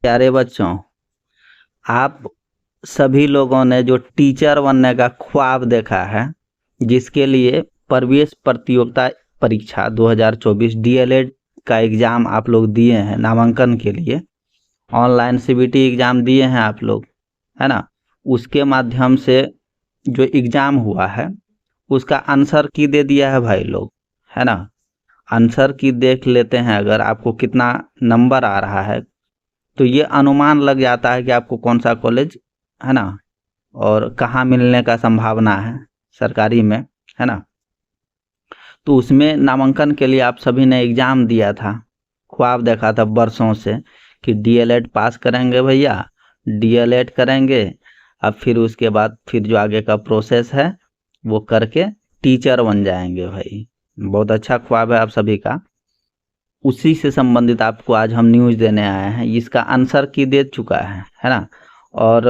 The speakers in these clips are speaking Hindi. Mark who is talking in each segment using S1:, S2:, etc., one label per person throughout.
S1: प्यारे बच्चों, आप सभी लोगों ने जो टीचर बनने का ख्वाब देखा है, जिसके लिए प्रवेश प्रतियोगिता परीक्षा 2024 डीएलएड का एग्ज़ाम आप लोग दिए हैं नामांकन के लिए, ऑनलाइन सीबीटी एग्ज़ाम दिए हैं आप लोग, है ना। उसके माध्यम से जो एग्ज़ाम हुआ है उसका आंसर की दे दिया है भाई लोग, है ना। आंसर की देख लेते हैं, अगर आपको कितना नंबर आ रहा है तो ये अनुमान लग जाता है कि आपको कौन सा कॉलेज, है ना, और कहाँ मिलने का संभावना है सरकारी में, है ना। तो उसमें नामांकन के लिए आप सभी ने एग्ज़ाम दिया था, ख्वाब देखा था बरसों से कि डीएलएड पास करेंगे भैया, डीएलएड करेंगे, अब फिर उसके बाद फिर जो आगे का प्रोसेस है वो करके टीचर बन जाएंगे भाई। बहुत अच्छा ख्वाब है आप सभी का। उसी से संबंधित आपको आज हम न्यूज़ देने आए हैं। इसका आंसर की दे चुका है ना। और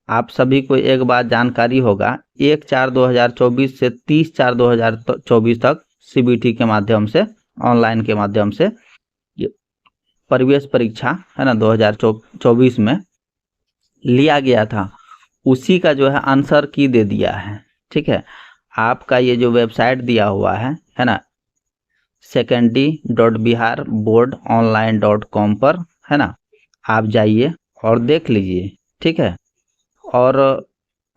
S1: आप सभी को एक बात जानकारी होगा, 1/4/2024 से 30/4/2024 तक सीबीटी के माध्यम से, ऑनलाइन के माध्यम से ये प्रवेश परीक्षा, है ना, 2024 में लिया गया था। उसी का जो है आंसर की दे दिया है। ठीक है, आपका ये जो वेबसाइट दिया हुआ है ना, secondary.biharboardonline.com पर, है ना, आप जाइए और देख लीजिए। ठीक है, और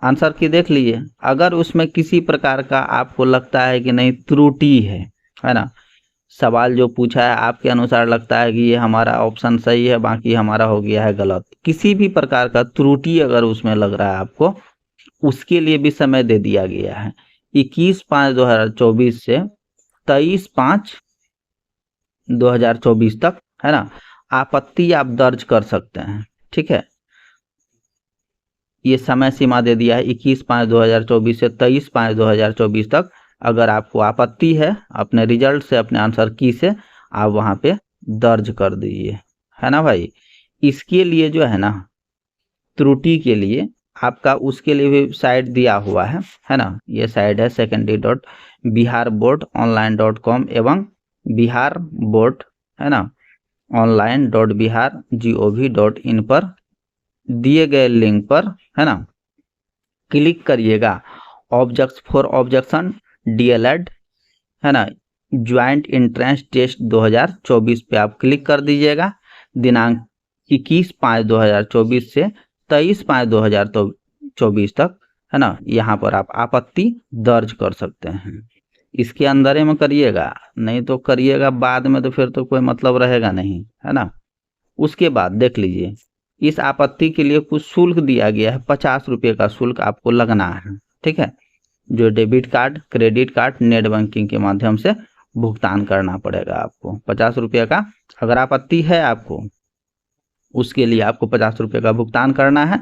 S1: आंसर की देख लीजिए। अगर उसमें किसी प्रकार का आपको लगता है कि नहीं त्रुटि है ना, सवाल जो पूछा है आपके अनुसार लगता है कि ये हमारा ऑप्शन सही है बाकी हमारा हो गया है गलत, किसी भी प्रकार का त्रुटि अगर उसमें लग रहा है आपको, उसके लिए भी समय दे दिया गया है 21/5/2024 से 23/5/2024 तक, है ना। आपत्ति आप दर्ज कर सकते हैं। ठीक है, ये समय सीमा दे दिया है 21/5/2024 से 23/5/2024 तक। अगर आपको आपत्ति है अपने रिजल्ट से, अपने आंसर की से, आप वहाँ पे दर्ज कर दीजिए, है ना भाई। इसके लिए जो है ना, त्रुटि के लिए आपका उसके लिए भी साइट दिया हुआ है ना। ये साइट है secondary.biharboardonline.com एवं बिहार बोर्ड, है ना, online.bihar.gov.in पर दिए गए लिंक पर, है ना, क्लिक करिएगा। ऑब्जेक्शन डीएलएड, है ना, ज्वाइंट एंट्रेंस टेस्ट 2024 पे आप क्लिक कर दीजिएगा। दिनांक 21/5/2024 से 23/5/2024 तक, है ना, यहाँ पर आप आपत्ति दर्ज कर सकते हैं। इसके अंदर ही में करिएगा, नहीं तो करिएगा बाद में तो फिर तो कोई मतलब रहेगा नहीं, है ना। उसके बाद देख लीजिए, इस आपत्ति के लिए कुछ शुल्क दिया गया है, 50 रुपये का शुल्क आपको लगना है। ठीक है, जो debit card, credit card, net banking के माध्यम से भुगतान करना पड़ेगा आपको 50 रुपये का। अगर आपत्ति है आपको, उसके लिए आपको 50 रुपये का भुगतान करना है।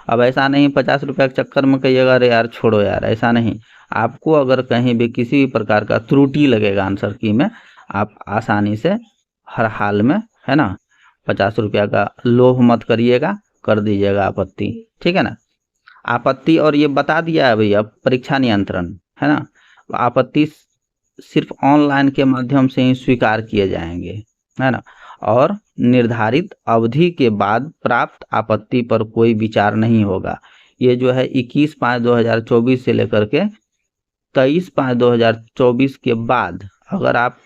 S1: अब ऐसा नहीं 50 रुपये के चक्कर में कहिएगा अरे यार छोड़ो यार, ऐसा नहीं। आपको अगर कहीं भी किसी भी प्रकार का त्रुटि लगेगा आंसर की में, आप आसानी से हर हाल में, है ना, 50 रुपया का लोभ मत करिएगा, कर दीजिएगा आपत्ति। ठीक है ना, आपत्ति। और ये बता दिया है भैया परीक्षा नियंत्रण, है ना, आपत्ति सिर्फ ऑनलाइन के माध्यम से ही स्वीकार किए जाएंगे, है ना। और निर्धारित अवधि के बाद प्राप्त आपत्ति पर कोई विचार नहीं होगा। ये जो है 21/5/2024 से लेकर के 23/5/2024 के बाद अगर आप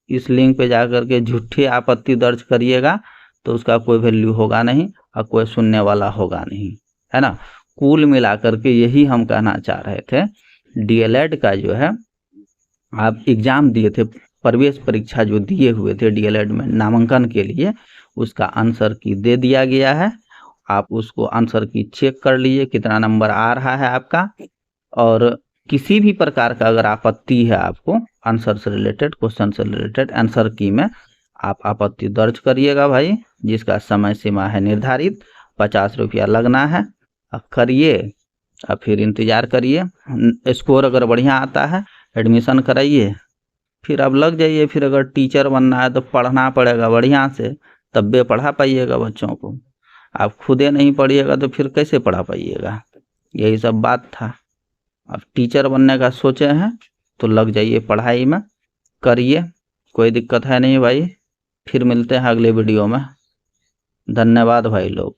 S1: इस लिंक पे जाकर के झूठी आपत्ति दर्ज करिएगा तो उसका कोई वैल्यू होगा नहीं और कोई सुनने वाला होगा नहीं, है ना। कुल मिलाकर के यही हम कहना चाह रहे थे, डीएलएड का जो है आप एग्ज़ाम दिए थे, प्रवेश परीक्षा जो दिए हुए थे डीएलएड में नामांकन के लिए, उसका आंसर की दे दिया गया है। आप उसको आंसर की चेक कर लीजिए कितना नंबर आ रहा है आपका। और किसी भी प्रकार का अगर आपत्ति है आपको आंसर से रिलेटेड, क्वेश्चन से रिलेटेड, आंसर की में आप आपत्ति दर्ज करिएगा भाई, जिसका समय सीमा है निर्धारित, 50 रुपया लगना है। करिए, अब फिर इंतज़ार करिए। स्कोर अगर बढ़िया आता है एडमिशन कराइए, फिर अब लग जाइए। फिर अगर टीचर बनना है तो पढ़ना पड़ेगा बढ़िया से, तब भी पढ़ा पाइएगा बच्चों को। आप खुदे नहीं पढ़िएगा तो फिर कैसे पढ़ा पाइएगा। यही सब बात था। अब टीचर बनने का सोचे हैं तो लग जाइए पढ़ाई में, करिए, कोई दिक्कत है नहीं भाई। फिर मिलते हैं अगले वीडियो में। धन्यवाद भाई लोग।